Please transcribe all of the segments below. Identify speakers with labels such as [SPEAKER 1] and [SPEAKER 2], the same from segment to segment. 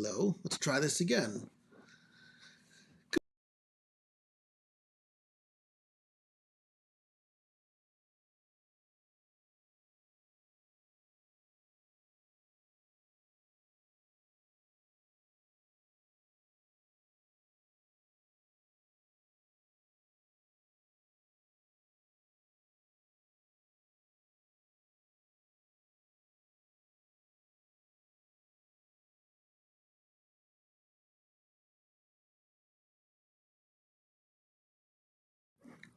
[SPEAKER 1] Hello, let's try this again.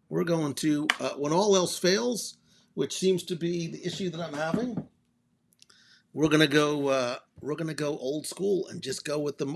[SPEAKER 1] We're going to, when all else fails, which seems to be the issue that I'm having, we're gonna go. We're gonna go old school and just go with the.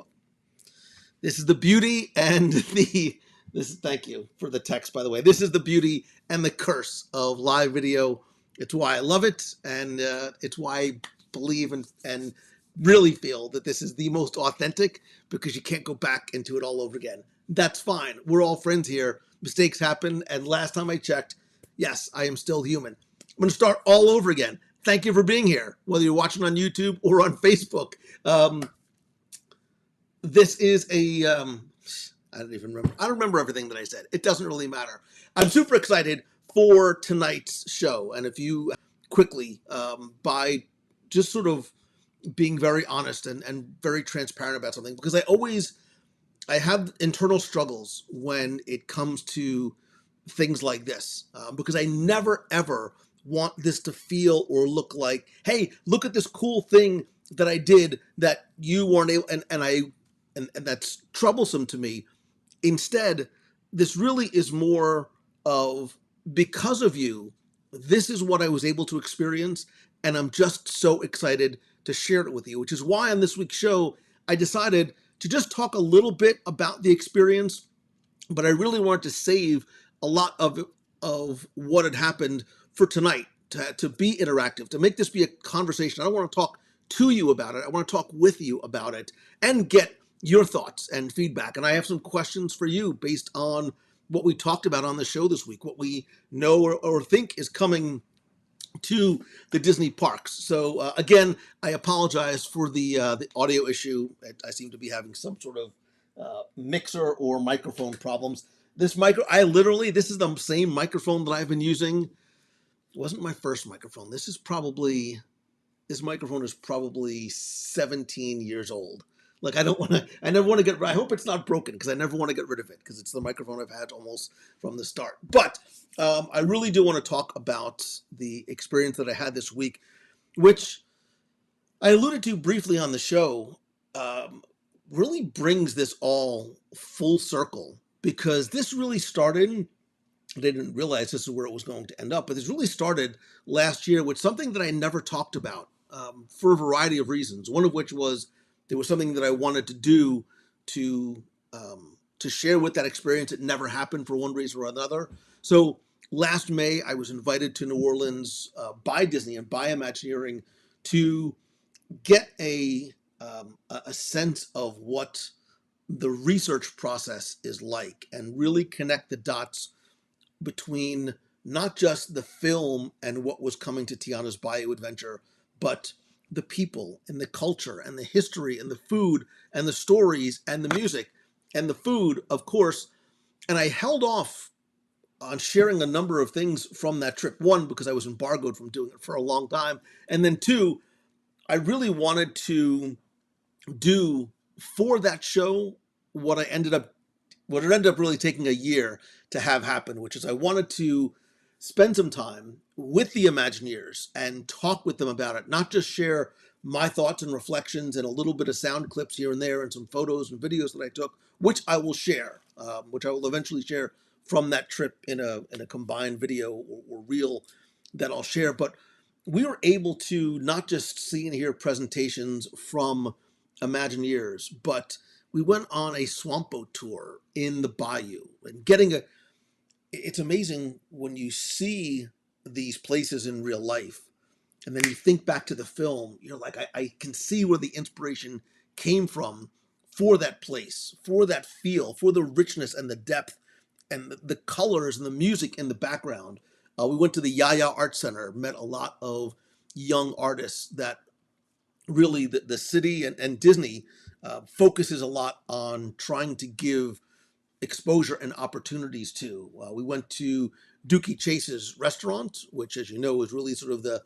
[SPEAKER 1] This is the beauty and the. This. Thank you for the text, by the way. This is the beauty and the curse of live video. It's why I love it, and it's why I believe and really feel that this is the most authentic, because you can't go back into it all over again. That's fine. We're all friends here. Mistakes happen, and last time I checked, yes, I am still human. I'm going to start all over again. Thank you for being here, whether you're watching on YouTube or on Facebook. This is a, I don't even remember. I don't remember everything that I said. It doesn't really matter. I'm super excited for tonight's show. And if you quickly, by just sort of being very honest and very transparent about something, because I have internal struggles when it comes to things like this, because I never, ever want this to feel or look like, hey, look at this cool thing that I did that you weren't able, and that's troublesome to me. Instead, this really is more of, because of you, this is what I was able to experience, and I'm just so excited to share it with you, which is why on this week's show, I decided to just talk a little bit about the experience, but I really wanted to save a lot of what had happened for tonight, to be interactive, to make this be a conversation. I don't want to talk to you about it. I want to talk with you about it and get your thoughts and feedback. And I have some questions for you based on what we talked about on the show this week, what we know or think is coming to the Disney parks. So again, I apologize for the audio issue. I seem to be having some sort of mixer or microphone problems. This is the same microphone that I've been using. It wasn't my first microphone. This microphone is probably 17 years old. Like, I never want to I hope it's not broken, because I never want to get rid of it, because it's the microphone I've had almost from the start. But I really do want to talk about the experience that I had this week, which I alluded to briefly on the show, really brings this all full circle, because this really started, I didn't realize this is where it was going to end up, but this really started last year with something that I never talked about, for a variety of reasons. One of which was there was something that I wanted to do to share with that experience. It never happened for one reason or another. So last May, I was invited to New Orleans by Disney and by Imagineering to get a sense of what the research process is like, and really connect the dots between not just the film and what was coming to Tiana's Bayou adventure, but the people and the culture and the history and the food and the stories and the music and the food, of course. And I held off on sharing a number of things from that trip. One, because I was embargoed from doing it for a long time. And then two, I really wanted to do for that show what it ended up really taking a year to have happen, which is I wanted to spend some time with the Imagineers and talk with them about it, not just share my thoughts and reflections and a little bit of sound clips here and there and some photos and videos that I took, which I will share, which I will eventually share from that trip in a combined video or reel that I'll share. But we were able to not just see and hear presentations from Imagineers, but we went on a swamp boat tour in the Bayou, and it's amazing when you see these places in real life and then you think back to the film. You're like, I can see where the inspiration came from for that place, for that feel, for the richness and the depth and the colors and the music in the background. We went to the Yaya Art Center, met a lot of young artists that really the city and Disney focuses a lot on trying to give exposure and opportunities to. We went to Dookie Chase's restaurant, which, as you know, is really sort of the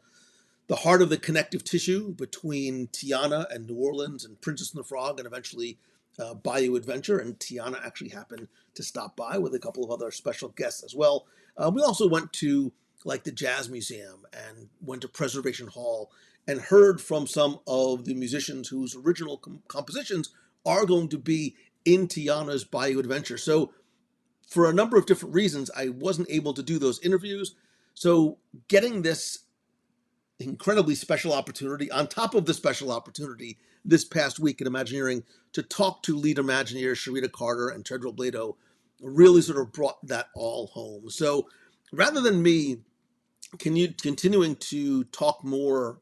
[SPEAKER 1] heart of the connective tissue between Tiana and New Orleans and Princess and the Frog and eventually Bayou Adventure. And Tiana actually happened to stop by with a couple of other special guests as well. We also went to like the Jazz Museum and went to Preservation Hall and heard from some of the musicians whose original compositions are going to be in Tiana's Bayou Adventure. So for a number of different reasons, I wasn't able to do those interviews. So getting this incredibly special opportunity on top of the special opportunity this past week at Imagineering to talk to lead Imagineers Sharita Carter and Tedral Blado really sort of brought that all home. So rather than me continuing to talk more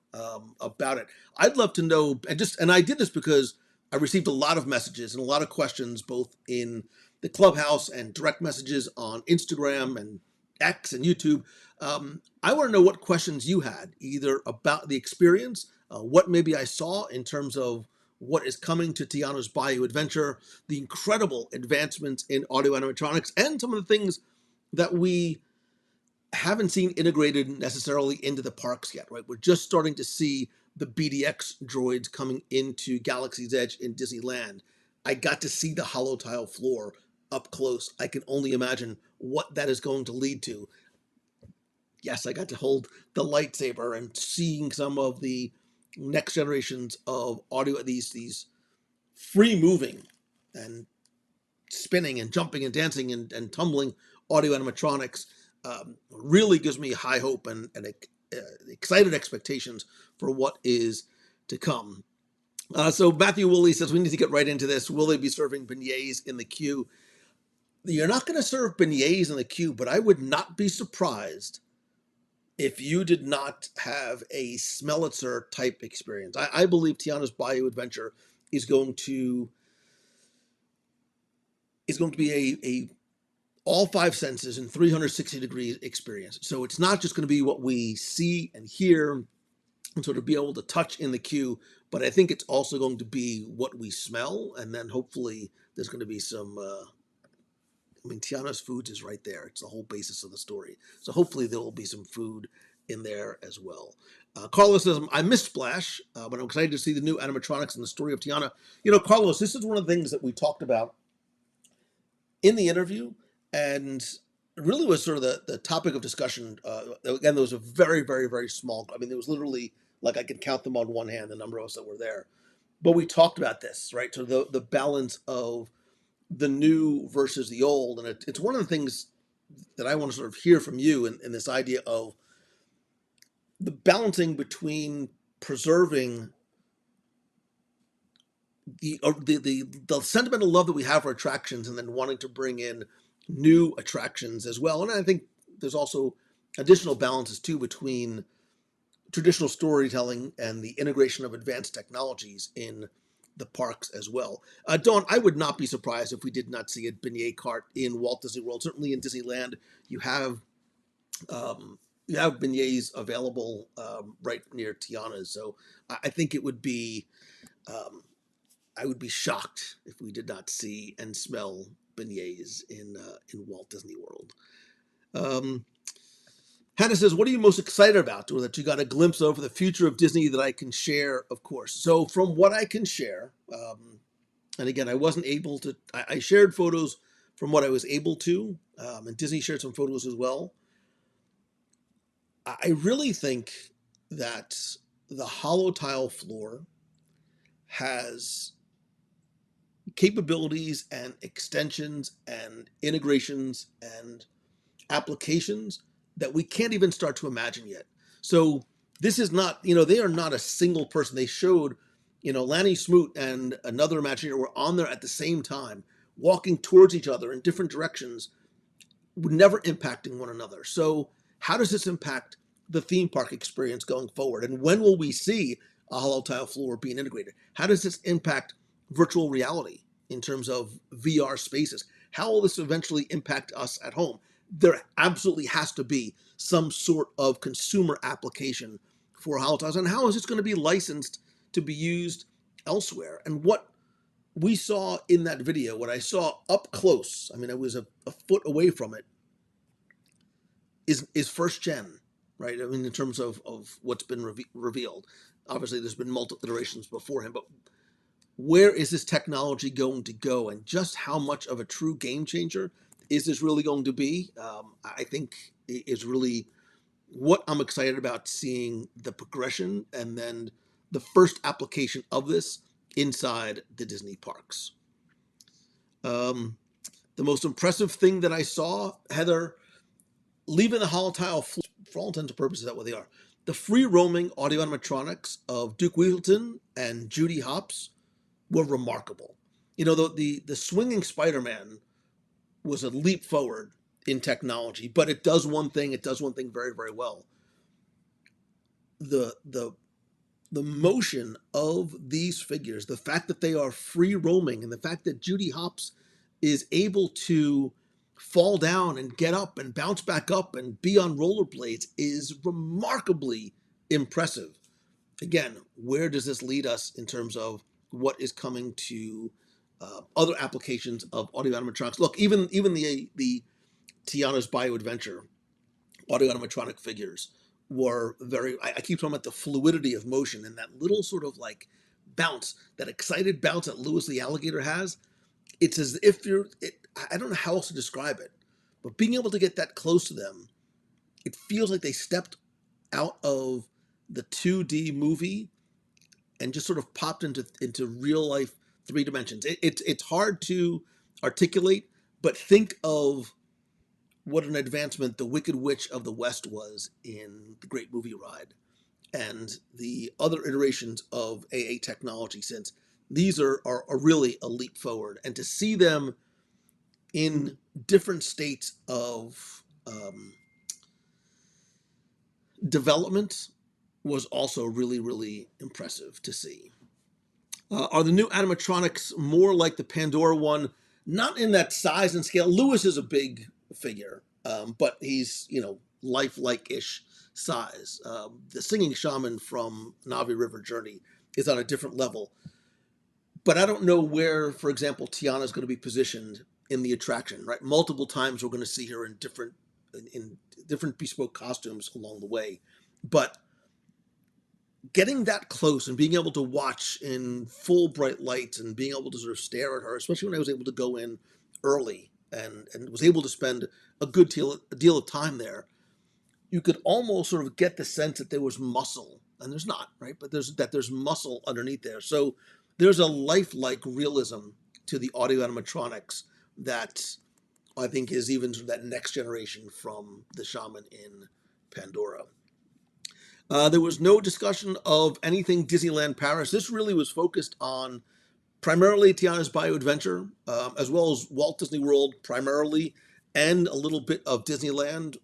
[SPEAKER 1] about it, I'd love to know, and I did this because I received a lot of messages and a lot of questions, both in the Clubhouse and direct messages on Instagram and X and YouTube. I want to know what questions you had, either about the experience, what maybe I saw in terms of what is coming to Tiana's Bayou Adventure, the incredible advancements in audio animatronics, and some of the things that we haven't seen integrated necessarily into the parks yet, right? We're just starting to see the BDX droids coming into Galaxy's Edge in Disneyland. I got to see the hollow tile floor up close. I can only imagine what that is going to lead to. Yes, I got to hold the lightsaber and seeing some of the next generations of audio, these free moving and spinning and jumping and dancing and tumbling audio animatronics really gives me high hope and excited expectations for what is to come. So Matthew Woolley says we need to get right into this. Will they be serving beignets in the queue? You're not going to serve beignets in the queue, but I would not be surprised if you did not have a Smellitzer type experience. I believe Tiana's Bayou Adventure is going to be a all five senses in 360 degrees experience. So it's not just going to be what we see and hear and sort of be able to touch in the queue, but I think it's also going to be what we smell. And then hopefully there's going to be some, Tiana's Foods is right there. It's the whole basis of the story. So hopefully there will be some food in there as well. Carlos says, I missed Splash, but I'm excited to see the new animatronics and the story of Tiana. Carlos, this is one of the things that we talked about in the interview, and it really was sort of the topic of discussion. Again, there was a very, very, very small, there was literally, like I could count them on one hand, the number of us that were there. But we talked about this, right? So the balance of the new versus the old. And it's one of the things that I want to sort of hear from you in this idea of the balancing between preserving the sentimental love that we have for attractions and then wanting to bring in new attractions as well. And I think there's also additional balances too between traditional storytelling and the integration of advanced technologies in the parks as well. Dawn, I would not be surprised if we did not see a beignet cart in Walt Disney World. Certainly in Disneyland, you have beignets available right near Tiana's. So I think it would be, I would be shocked if we did not see and smell beignets in Walt Disney World. Hannah says, what are you most excited about, or that you got a glimpse of for the future of Disney that I can share, of course? So from what I can share, and again, I wasn't able to, I shared photos from what I was able to, and Disney shared some photos as well. I really think that the hollow tile floor has capabilities and extensions and integrations and applications that we can't even start to imagine yet. So this is not, they are not a single person. They showed, Lanny Smoot and another Imagineer were on there at the same time, walking towards each other in different directions, never impacting one another. So how does this impact the theme park experience going forward? And when will we see a hollow tile floor being integrated? How does this impact virtual reality in terms of VR spaces? How will this eventually impact us at home? There absolutely has to be some sort of consumer application for hollow tiles. And how is this going to be licensed to be used elsewhere. And what we saw in that video, what I saw up close, I mean, I was a foot away from it, is first gen, right? I mean, in terms of what's been revealed. Obviously, there's been multiple iterations before him, but where is this technology going to go, and just how much of a true game changer is this really going to be? I think is really what I'm excited about, seeing the progression and then the first application of this inside the Disney parks. The most impressive thing that I saw, Heather, leaving the holotype, for all intents and purposes, that's what they are. The free roaming audio animatronics of Duke Weaselton and Judy Hopps were remarkable. You know, the swinging Spider-Man was a leap forward in technology, but it does one thing very, very well. The motion of these figures, the fact that they are free roaming, and the fact that Judy Hopps is able to fall down and get up and bounce back up and be on rollerblades is remarkably impressive. Again, where does this lead us in terms of what is coming to other applications of audio animatronics? Look, even the Tiana's Bayou Adventure audio animatronic figures were very, I keep talking about the fluidity of motion and that little sort of like bounce, that excited bounce that Louis the alligator has. It's as if I don't know how else to describe it, but being able to get that close to them, it feels like they stepped out of the 2D movie and just sort of popped into real life 3 dimensions. It's hard to articulate, but think of what an advancement the Wicked Witch of the West was in the Great Movie Ride, and the other iterations of AA technology since. These are really a leap forward, and to see them in different states of development was also really, really impressive to see. Are the new animatronics more like the Pandora one? Not in that size and scale. Louis is a big figure, but he's, you know, lifelike-ish size. The singing shaman from Navi River Journey is on a different level. But I don't know where, for example, Tiana is going to be positioned in the attraction, right? Multiple times we're going to see her in different bespoke costumes along the way. But getting that close and being able to watch in full bright lights and being able to sort of stare at her, especially when I was able to go in early and was able to spend a good deal of time there, you could almost sort of get the sense that there was muscle, and there's not, right? But there's muscle underneath there. So there's a lifelike realism to the audio animatronics that I think is even sort of that next generation from the shaman in Pandora. There was no discussion of anything Disneyland Paris. This really was focused on primarily Tiana's Bayou Adventure, as well as Walt Disney World primarily, and a little bit of Disneyland.